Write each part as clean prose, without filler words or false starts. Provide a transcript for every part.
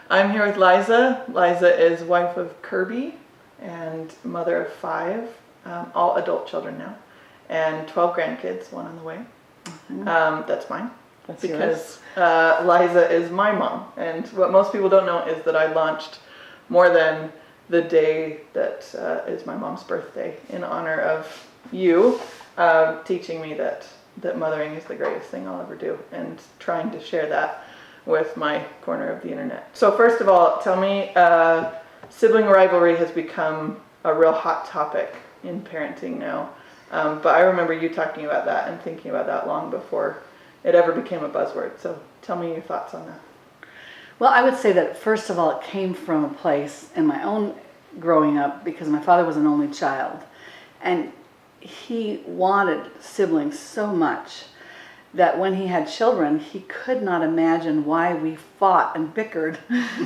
I'm here with Liza. Liza is wife of Kirby and mother of 5, all adult children now, and 12 grandkids, one on the way. That's mine. That's because Liza is my mom. And what most people don't know is that I launched More Than the day that is my mom's birthday in honor of you, teaching me that mothering is the greatest thing I'll ever do, and trying to share that with my corner of the internet. So first of all, tell me, sibling rivalry has become a real hot topic in parenting now. But I remember you talking about that and thinking about that long before it ever became a buzzword. So tell me your thoughts on that. Well, I would say that first of all, it came from a place in my own growing up because my father was an only child, and he wanted siblings so much that when he had children, he could not imagine why we fought and bickered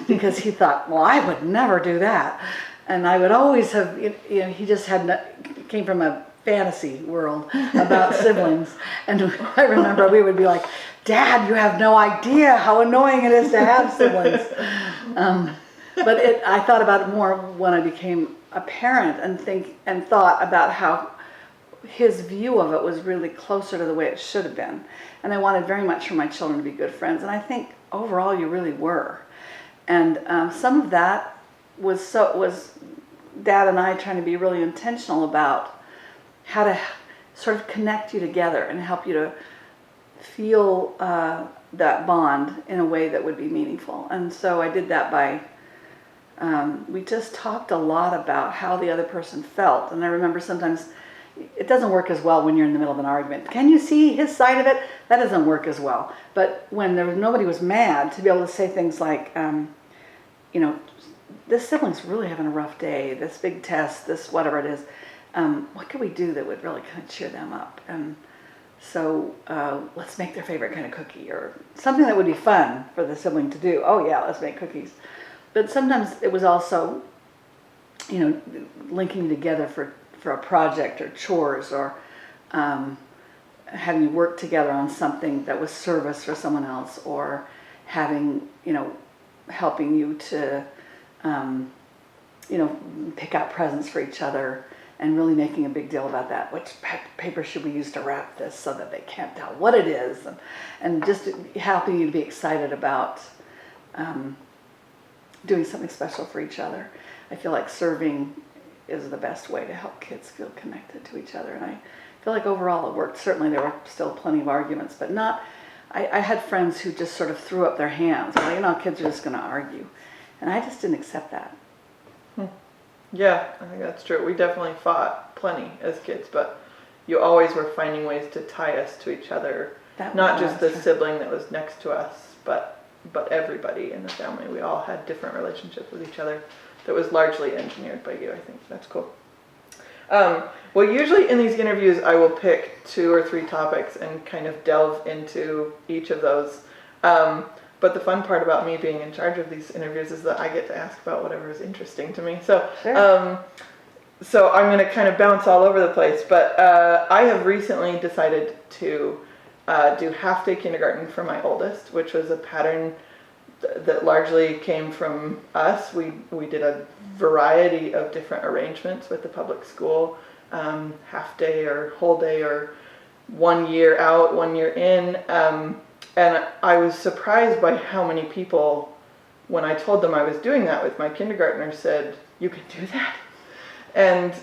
because he thought, well, I would never do that. And I would always have, he just came from a fantasy world about siblings. And I remember we would be like, Dad, you have no idea how annoying it is to have siblings. But I thought about it more when I became a parent and thought about how his view of it was really closer to the way it should have been. And I wanted very much for my children to be good friends. And I think overall you really were. And some of that was Dad and I trying to be really intentional about how to sort of connect you together and help you to feel that bond in a way that would be meaningful. And so I did that by, we just talked a lot about how the other person felt. And I remember sometimes it doesn't work as well when you're in the middle of an argument. Can you see his side of it? That doesn't work as well. But when nobody was mad, to be able to say things like, this sibling's really having a rough day, this big test, this whatever it is, what could we do that would really kind of cheer them up? And so let's make their favorite kind of cookie, or something that would be fun for the sibling to do. Oh yeah, let's make cookies. But sometimes it was also, linking you together for a project or chores, or having you work together on something that was service for someone else, or having, helping you to, pick out presents for each other, and really making a big deal about that. Which paper should we use to wrap this so that they can't tell what it is, and just helping you to be excited about doing something special for each other. I feel like serving is the best way to help kids feel connected to each other, and I feel like overall it worked. Certainly there were still plenty of arguments, but not. I had friends who just sort of threw up their hands. Well, kids are just going to argue, and I just didn't accept that. Yeah, I think that's true. We definitely fought plenty as kids, but you always were finding ways to tie us to each other. Not just the sibling that was next to us, but everybody in the family. We all had different relationships with each other that was largely engineered by you. I think that's cool. Well, usually in these interviews, I will pick 2 or 3 topics and kind of delve into each of those. But the fun part about me being in charge of these interviews is that I get to ask about whatever is interesting to me. So, sure. So I'm going to kind of bounce all over the place. But I have recently decided to do half-day kindergarten for my oldest, which was a pattern that largely came from us. We did a variety of different arrangements with the public school, half-day or whole day, or 1 year out, 1 year in. And I was surprised by how many people, when I told them I was doing that with my kindergartner, said, "You can do that?" And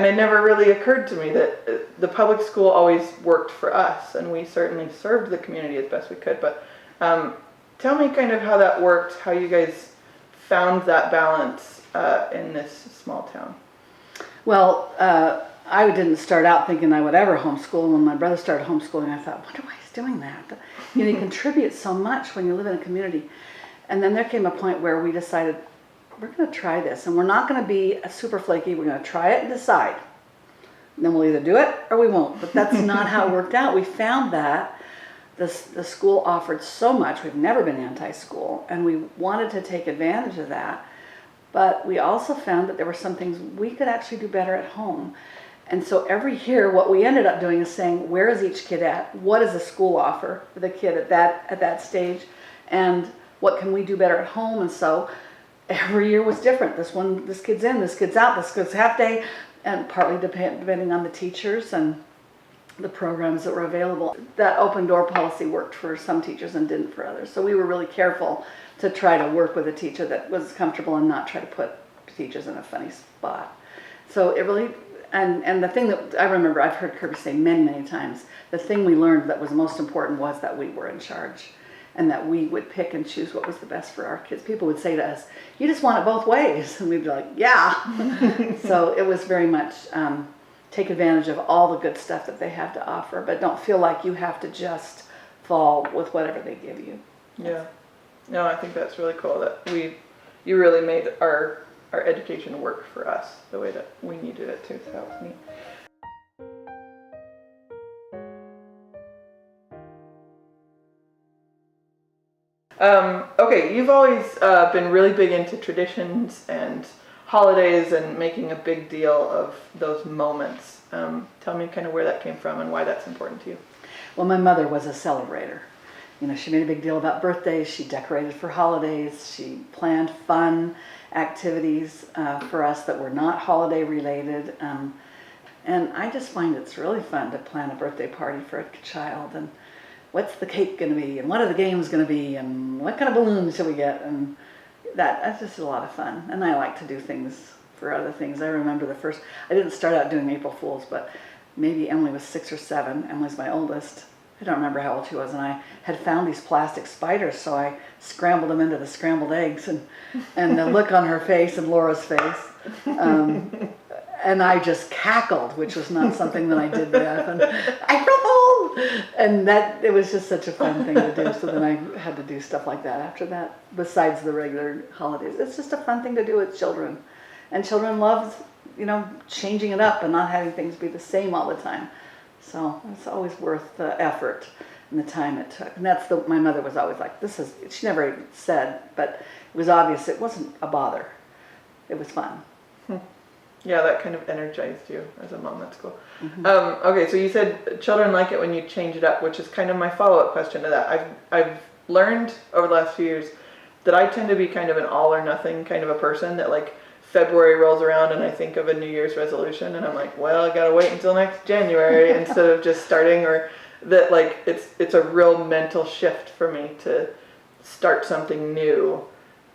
it never really occurred to me that the public school always worked for us, and we certainly served the community as best we could. But tell me kind of how that worked, how you guys found that balance in this small town. Well, I didn't start out thinking I would ever homeschool. When my brother started homeschooling, I thought, wonder why he's doing that. You contribute so much when you live in a community. And then there came a point where we decided, we're going to try this. And we're not going to be super flaky. We're going to try it and decide. And then we'll either do it or we won't. But that's not how it worked out. We found that the school offered so much. We've never been anti-school. And we wanted to take advantage of that. But we also found that there were some things we could actually do better at home. And so every year, what we ended up doing is saying, where is each kid at? What does the school offer for the kid at that stage? And what can we do better at home? And so every year was different. This kid's in, this kid's out, this kid's half day, and partly depending on the teachers and the programs that were available. That open door policy worked for some teachers and didn't for others. So we were really careful to try to work with a teacher that was comfortable and not try to put teachers in a funny spot. So it really, and the thing that I remember, I've heard Kirby say many, many times, the thing we learned that was most important was that we were in charge and that we would pick and choose what was the best for our kids. People would say to us, you just want it both ways. And we'd be like, yeah. So it was very much take advantage of all the good stuff that they have to offer, but don't feel like you have to just fall with whatever they give you. Yeah. No, I think that's really cool that you really made our education work for us the way that we needed it to. So that was neat. Okay, you've always been really big into traditions and holidays and making a big deal of those moments. Tell me kind of where that came from and why that's important to you. Well, my mother was a celebrator. You know, she made a big deal about birthdays. She decorated for holidays. She planned fun activities for us that were not holiday related. And I just find it's really fun to plan a birthday party for a child. And what's the cake going to be? And what are the games going to be? And what kind of balloons should we get? And that's just a lot of fun. And I like to do things for other things. I remember I didn't start out doing April Fools, but maybe Emily was 6 or 7. Emily's my oldest. I don't remember how old she was, and I had found these plastic spiders, so I scrambled them into the scrambled eggs, and the look on her face and Laura's face, and I just cackled, which was not something that I did very often. And that it was just such a fun thing to do. So then I had to do stuff like that after that, besides the regular holidays. It's just a fun thing to do with children, and children love, changing it up and not having things be the same all the time. So it's always worth the effort and the time it took. And my mother was always like, she never said, but it was obvious it wasn't a bother. It was fun. Yeah, that kind of energized you as a mom. That's cool. Mm-hmm. Okay, so you said children like it when you change it up, which is kind of my follow-up question to that. I've learned over the last few years that I tend to be kind of an all or nothing kind of a person, that like February rolls around and I think of a New Year's resolution and I'm like, well, I gotta wait until next January instead of just starting, or that like it's a real mental shift for me to start something new.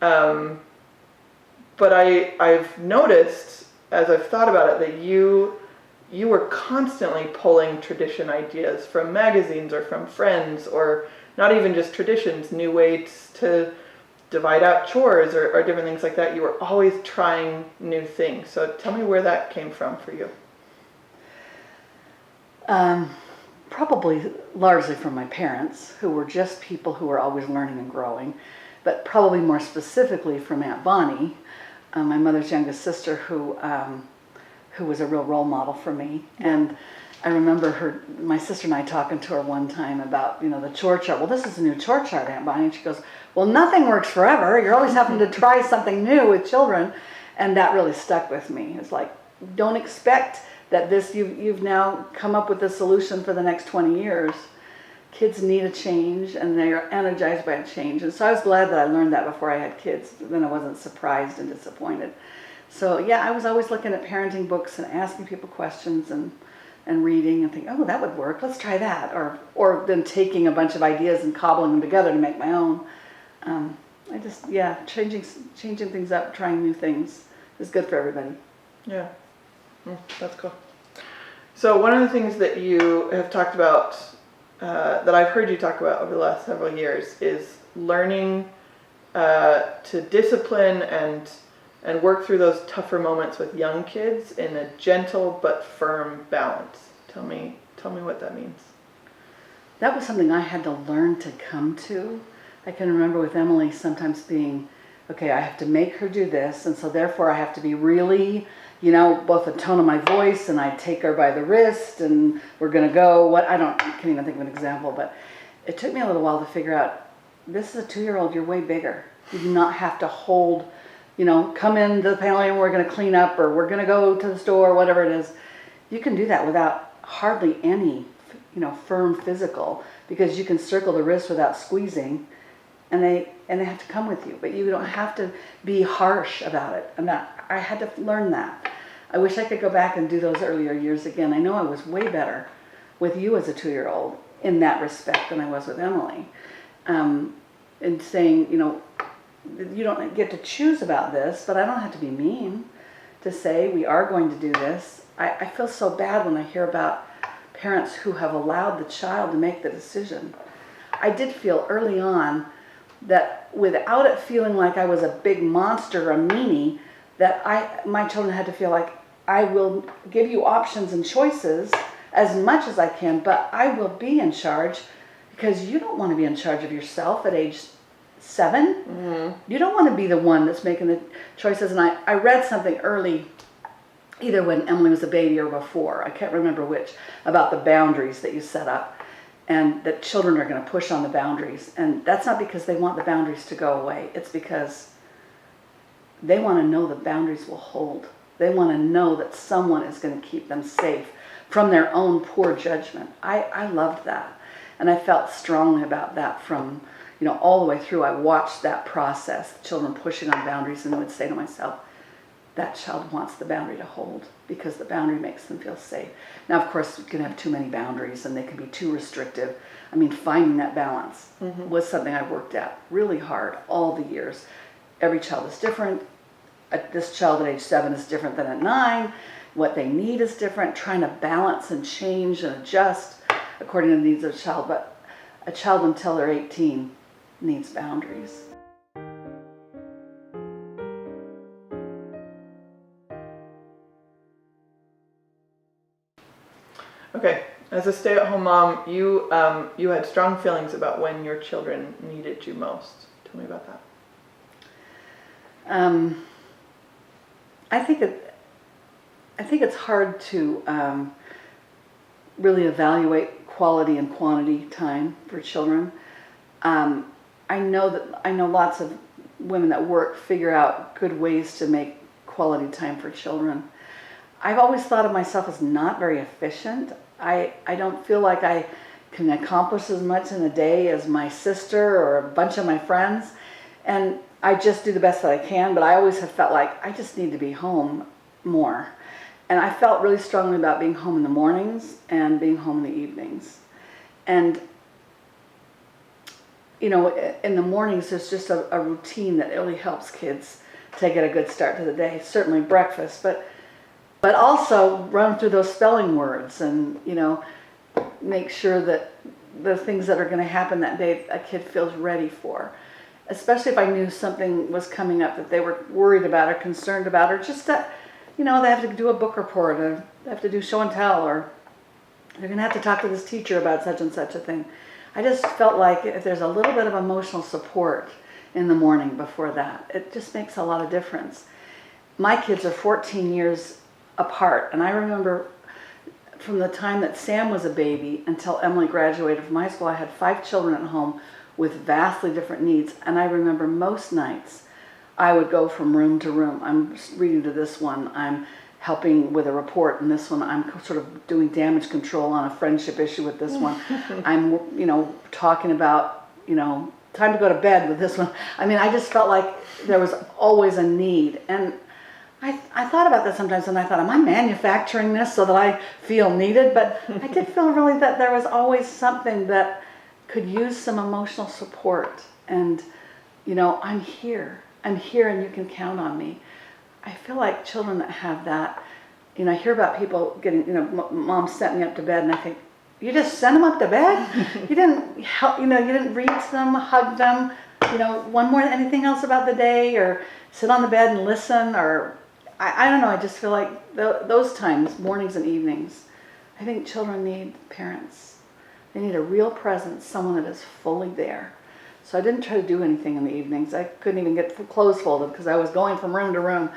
But I've noticed as I've thought about it that you were constantly pulling tradition ideas from magazines or from friends, or not even just traditions, new ways to divide out chores or different things like that. You were always trying new things. So tell me where that came from for you. Probably largely from my parents, who were just people who were always learning and growing, but probably more specifically from Aunt Bonnie, my mother's youngest sister, who was a real role model for me. And I remember my sister and I talking to her one time about, the chore chart. Well, this is a new chore chart, Aunt Bonnie. And she goes, well, nothing works forever. You're always having to try something new with children. And that really stuck with me. It's like, don't expect that you've now come up with the solution for the next 20 years. Kids need a change, and they are energized by a change. And so I was glad that I learned that before I had kids. Then I wasn't surprised and disappointed. So yeah, I was always looking at parenting books and asking people questions and reading and thinking, oh, that would work. Let's try that. Or then taking a bunch of ideas and cobbling them together to make my own. Changing things up, trying new things is good for everybody. Yeah, that's cool. So one of the things that you have talked about, that I've heard you talk about over the last several years, is learning to discipline and work through those tougher moments with young kids in a gentle but firm balance. Tell me what that means. That was something I had to learn to come to. I can remember with Emily sometimes being, okay, I have to make her do this, and so therefore I have to be really, both the tone of my voice, and I take her by the wrist, and we're going to go, can't even think of an example, but it took me a little while to figure out, this is a 2-year-old, you're way bigger. You do not have to hold, come into the family and we're going to clean up, or we're going to go to the store, whatever it is. You can do that without hardly any, firm physical, because you can circle the wrist without squeezing, and they have to come with you, but you don't have to be harsh about it. And I had to learn that. I wish I could go back and do those earlier years again. I know I was way better with you as a 2-year-old in that respect than I was with Emily. And saying, you don't get to choose about this, but I don't have to be mean to say we are going to do this. I feel so bad when I hear about parents who have allowed the child to make the decision. I did feel early on that without it feeling like I was a big monster or a meanie, that my children had to feel like I will give you options and choices as much as I can, but I will be in charge, because you don't want to be in charge of yourself at age 7. Mm-hmm. You don't want to be the one that's making the choices. And I read something early, either when Emily was a baby or before, I can't remember which, about the boundaries that you set up, and that children are going to push on the boundaries. And that's not because they want the boundaries to go away. It's because they want to know the boundaries will hold. They want to know that someone is going to keep them safe from their own poor judgment. I loved that. And I felt strongly about that from, all the way through. I watched that process, children pushing on boundaries, and I would say to myself, that child wants the boundary to hold because the boundary makes them feel safe. Now, of course, you can have too many boundaries and they can be too restrictive. Finding that balance was something I worked at really hard all the years. Every child is different. This child at age 7 is different than at 9. What they need is different. Trying to balance and change and adjust according to the needs of a child. But a child until they're 18 needs boundaries. Okay, as a stay-at-home mom, you had strong feelings about when your children needed you most. Tell me about that. I think it's hard to really evaluate quality and quantity time for children. I know lots of women that work figure out good ways to make quality time for children. I've always thought of myself as not very efficient. I don't feel like I can accomplish as much in a day as my sister or a bunch of my friends. And I just do the best that I can, but I always have felt like I just need to be home more. And I felt really strongly about being home in the mornings and being home in the evenings. And, in the mornings, there's just a routine that really helps kids to get a good start to the day. Certainly breakfast, but also run through those spelling words and, make sure that the things that are going to happen that day a kid feels ready for. Especially if I knew something was coming up that they were worried about or concerned about, or just that, they have to do a book report, or they have to do show and tell, or they're going to have to talk to this teacher about such and such a thing. I just felt like if there's a little bit of emotional support in the morning before that, it just makes a lot of difference. My kids are 14 years apart, and I remember from the time that Sam was a baby until Emily graduated from high school, I had 5 children at home with vastly different needs. And I remember most nights I would go from room to room. I'm reading to this one, I'm helping with a report, and this one I'm sort of doing damage control on a friendship issue with this one. I'm, talking about, time to go to bed with this one. I just felt like there was always a need. And I thought about that sometimes, and I thought, am I manufacturing this so that I feel needed? But I did feel really that there was always something that could use some emotional support. And, I'm here and you can count on me. I feel like children that have that, I hear about people getting, mom sent me up to bed, and I think, you just sent them up to bed? You didn't help, you didn't read to them, hug them, one more than anything else about the day, or sit on the bed and listen, or I don't know. I just feel like those times, mornings and evenings, I think children need parents. They need a real presence, someone that is fully there. So I didn't try to do anything in the evenings. I couldn't even get clothes folded because I was going from room to room.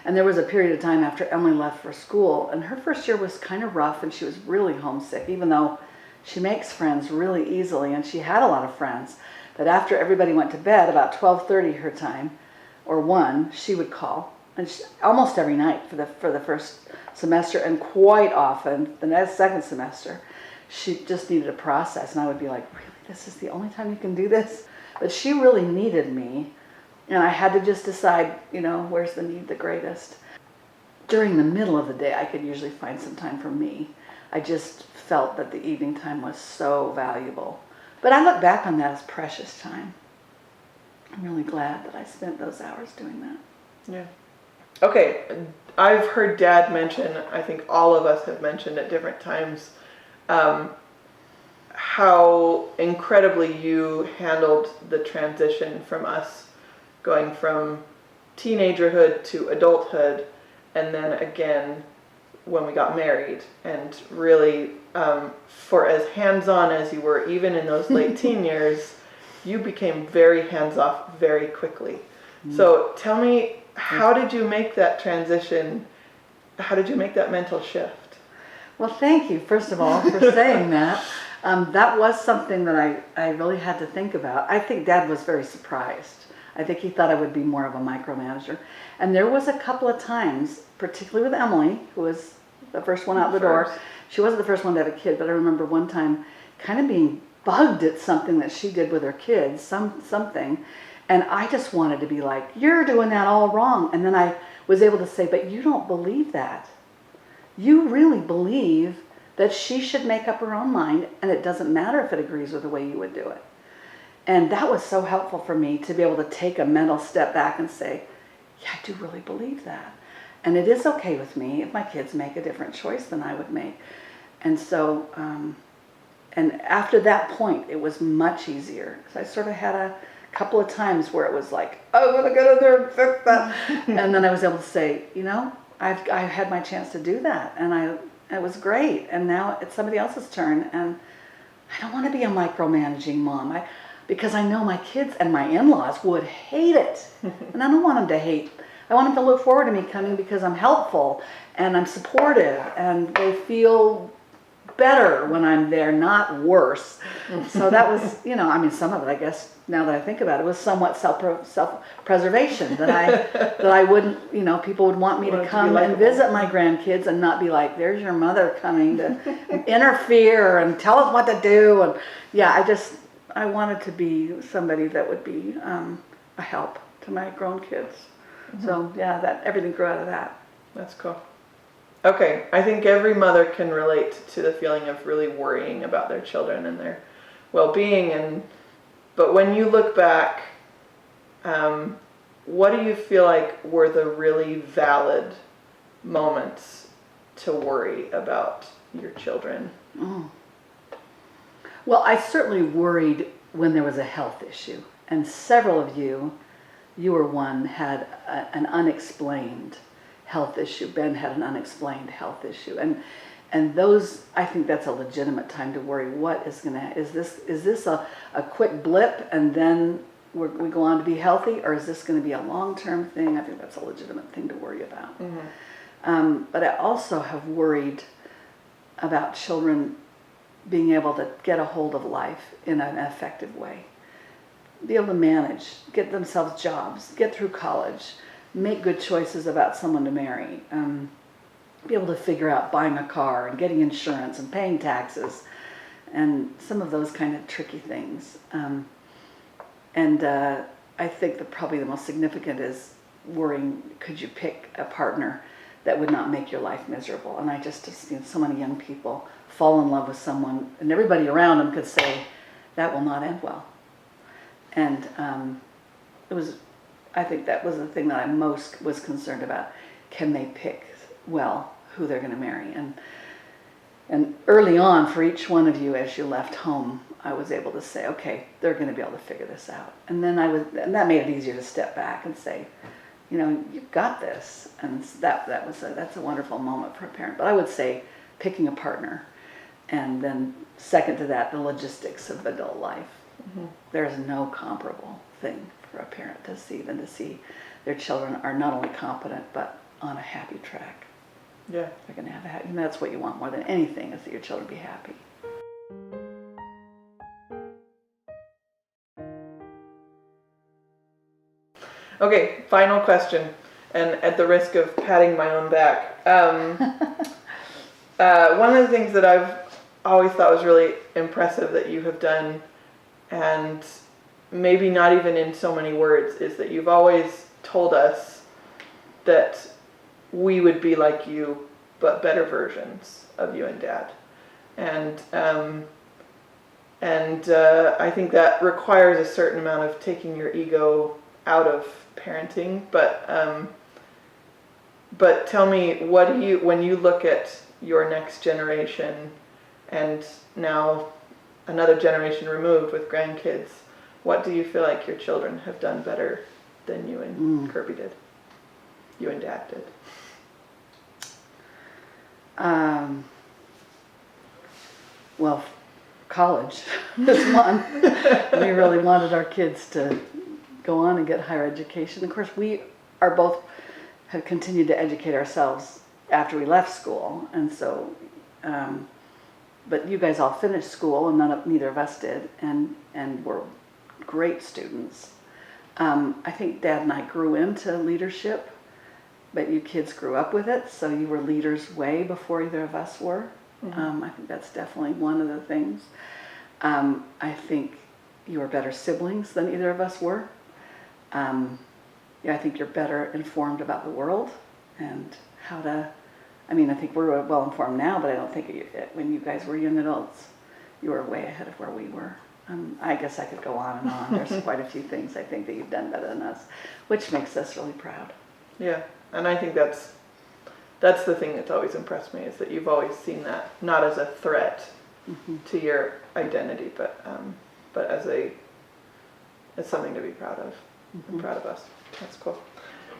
And there was a period of time after Emily left for school, and her first year was kind of rough, and she was really homesick, even though she makes friends really easily, and she had a lot of friends. But after everybody went to bed, about 12:30 her time, or 1, she would call. And almost every night for the first semester, and quite often the second semester, she just needed a process. And I would be like, really, this is the only time you can do this? But she really needed me, and I had to just decide, where's the need the greatest. During the middle of the day, I could usually find some time for me. I just felt that the evening time was so valuable. But I look back on that as precious time. I'm really glad that I spent those hours doing that. Yeah. Okay, I've heard Dad mention, I think all of us have mentioned at different times, how incredibly you handled the transition from us going from teenagerhood to adulthood, and then again when we got married. And really, for as hands-on as you were, even in those late teen years, you became very hands-off very quickly. So tell me, how did you make that transition? How did you make that mental shift? Well, thank you, first of all, for saying that. That was something that I really had to think about. I think Dad was very surprised. I think he thought I would be more of a micromanager. And there was a couple of times, particularly with Emily, who was the first one out the door. She wasn't the first one to have a kid, but I remember one time kind of being bugged at something that she did with her kids, something. And I just wanted to be like, you're doing that all wrong. And then I was able to say, but you don't believe that. You really believe that she should make up her own mind, and it doesn't matter if it agrees with the way you would do it. And that was so helpful for me to be able to take a mental step back and say, yeah, I do really believe that. And it is okay with me if my kids make a different choice than I would make. And so, and after that point, it was much easier. So I sort of had a couple of times where it was like, I'm going to get in there and fix that. And then I was able to say, I've had my chance to do that. And it was great. And now it's somebody else's turn. And I don't want to be a micromanaging mom. Because I know my kids and my in-laws would hate it. And I don't want them to hate. I want them to look forward to me coming because I'm helpful and I'm supportive and they feel better when I'm there, not worse. So that was, some of it, I guess, now that I think about it, was somewhat self-preservation, that I wouldn't, people would want me to come and visit my grandkids and not be like, there's your mother coming to interfere and tell us what to do. And yeah, I wanted to be somebody that would be a help to my grown kids. Mm-hmm. So yeah, that everything grew out of that. That's cool. Okay, I think every mother can relate to the feeling of really worrying about their children and their well-being. But when you look back, what do you feel like were the really valid moments to worry about your children? Oh. Well, I certainly worried when there was a health issue. And several of you were one, had an unexplained health issue. Ben had an unexplained health issue. And those, I think that's a legitimate time to worry. Is this a quick blip and then we go on to be healthy? Or is this going to be a long-term thing? I think that's a legitimate thing to worry about. Mm-hmm. But I also have worried about children being able to get a hold of life in an effective way. Be able to manage, get themselves jobs, get through college, make good choices about someone to marry, be able to figure out buying a car and getting insurance and paying taxes and some of those kind of tricky things. I think that probably the most significant is worrying, could you pick a partner that would not make your life miserable? And I just have seen so many young people fall in love with someone and everybody around them could say, that will not end well. And I think that was the thing that I most was concerned about. Can they pick well who they're going to marry? And early on, for each one of you as you left home, I was able to say, okay, they're going to be able to figure this out. And then and that made it easier to step back and say, you've got this. And that's a wonderful moment for a parent. But I would say picking a partner, and then second to that, the logistics of adult life. Mm-hmm. There's no comparable thing for a parent to see than to see their children are not only competent but on a happy track. Yeah, they're going to have a happy. That's what you want more than anything, is that your children be happy. Okay, final question, and at the risk of patting my own back, one of the things that I've always thought was really impressive that you have done, and maybe not even in so many words, is that you've always told us that we would be like you, but better versions of you and Dad. And I think that requires a certain amount of taking your ego out of parenting. But tell me, what do you, when you look at your next generation and now another generation removed with grandkids, what do you feel like your children have done better than you and Kirby did? You and Dad did. Well, college is one. We really wanted our kids to go on and get higher education. Of course, we are both have continued to educate ourselves after we left school, and so. But you guys all finished school, and neither of us did, and were great students. I think Dad and I grew into leadership, but you kids grew up with it, so you were leaders way before either of us were. I think that's definitely one of the things. I think you are better siblings than either of us were. I think you're better informed about the world and how to. I mean, I think we're well informed now, but I don't think when you guys were young adults, you were way ahead of where we were. I guess I could go on and on. There's quite a few things I think that you've done better than us, which makes us really proud. Yeah, and I think that's the thing that's always impressed me, is that you've always seen that not as a threat to your identity, but as something to be proud of. I'm proud of us. That's cool.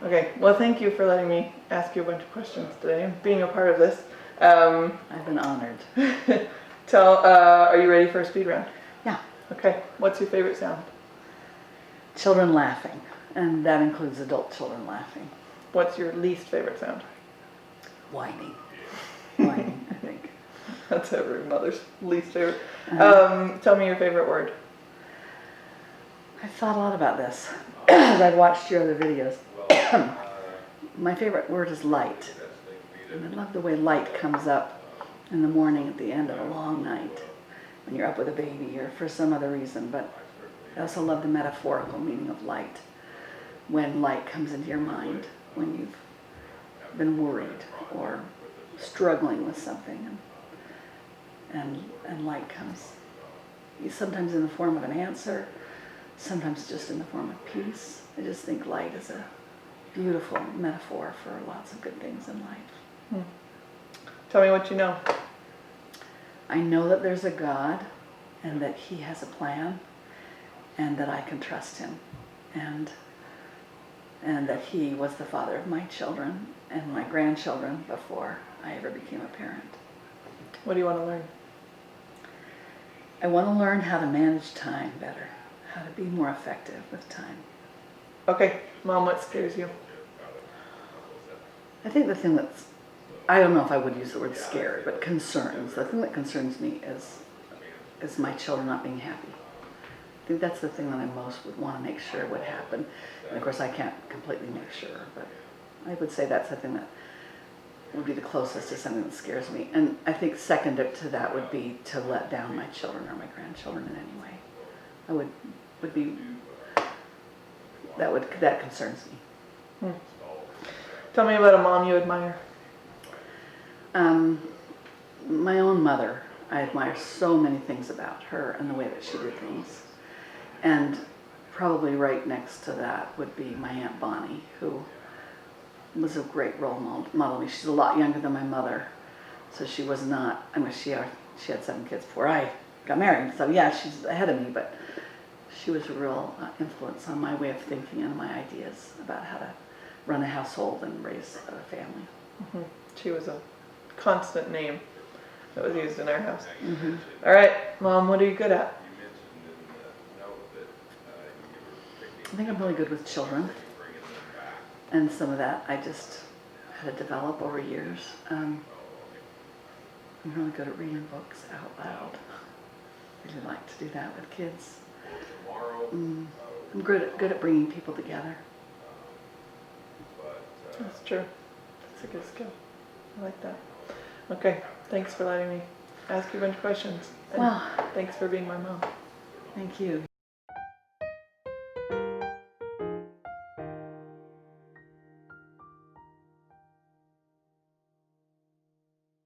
Okay, well, thank you for letting me ask you a bunch of questions today and being a part of this. I've been honored. Are you ready for a speed round? Yeah. Okay, what's your favorite sound? Children laughing, and that includes adult children laughing. What's your least favorite sound? Whining. Whining, I think. That's every mother's least favorite. Tell me your favorite word. I thought a lot about this as I've watched your other videos. My favorite word is light. And I love the way light comes up in the morning at the end of a long night when you're up with a baby or for some other reason. But I also love the metaphorical meaning of light. When light comes into your mind, when you've been worried or struggling with something, and light comes. Sometimes in the form of an answer, sometimes just in the form of peace. I just think light is a beautiful metaphor for lots of good things in life. Tell me what you know. I know that there's a God and that He has a plan and that I can trust Him and that He was the father of my children and my grandchildren before I ever became a parent. What do you want to learn? I want to learn how to manage time better, how to be more effective with time. Okay, Mom, what scares you? I think the thing I don't know if I would use the word scared, but concerns. The thing that concerns me is my children not being happy. I think that's the thing that I most would want to make sure would happen. And of course I can't completely make sure, but I would say that's the thing that would be the closest to something that scares me. And I think second to that would be to let down my children or my grandchildren in any way. That concerns me. Tell me about a mom you admire. My own mother. I admire so many things about her and the way that she did things. And probably right next to that would be my Aunt Bonnie, who was a great role model. She's a lot younger than my mother, so she was not, she had 7 kids before I got married, so yeah, she's ahead of me, but she was a real influence on my way of thinking and my ideas about how to run a household and raise a family. She was a constant name that was used in our house. All right, Mom, what are you good at? I think I'm really good with children, and some of that I just had to develop over years. I'm really good at reading books out loud. I really like to do that with kids. I'm good at bringing people together. That's true. That's a good skill. I like that. Okay, thanks for letting me ask you a bunch of questions. And thanks for being my mom. Thank you.